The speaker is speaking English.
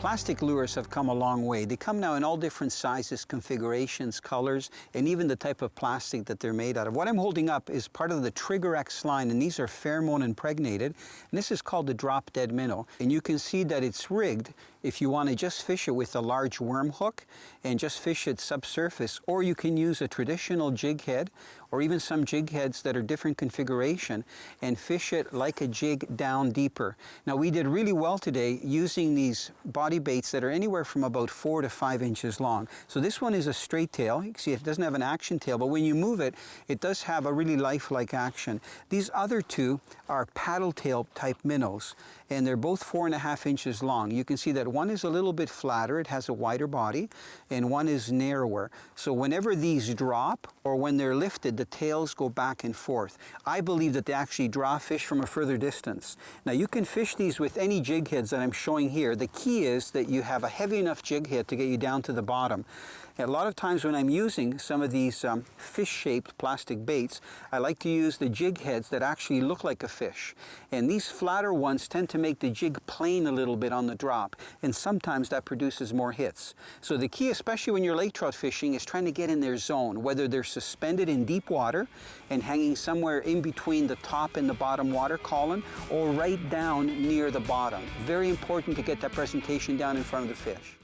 Plastic lures have come a long way. They come now in all different sizes, configurations, colors, and even the type of plastic that they're made out of. What I'm holding up is part of the Trigger X line, and these are pheromone impregnated. And this is called the drop dead minnow. And you can see that it's rigged if you want to just fish it with a large worm hook and just fish it subsurface, or you can use a traditional jig head or even some jig heads that are different configuration and fish it like a jig down deeper. Now we did really well today using these body baits that are anywhere from about 4 to 5 inches long. So this one is a straight tail. You can see it doesn't have an action tail, but when you move it, it does have a really lifelike action. These other two are paddle tail type minnows, and they're both 4.5 inches long. You can see that one is a little bit flatter, it has a wider body, and one is narrower. So whenever these drop or when they're lifted, the tails go back and forth. I believe that they actually draw fish from a further distance. Now you can fish these with any jig heads that I'm showing here. The key is that you have a heavy enough jig head to get you down to the bottom. And a lot of times when I'm using some of these fish-shaped plastic baits, I like to use the jig heads that actually look like a fish. And these flatter ones tend to make the jig plane a little bit on the drop, and sometimes that produces more hits. So the key, especially when you're lake trout fishing, is trying to get in their zone, whether they're suspended in deep water and hanging somewhere in between the top and the bottom water column, or right down near the bottom. Very important to get that presentation down in front of the fish.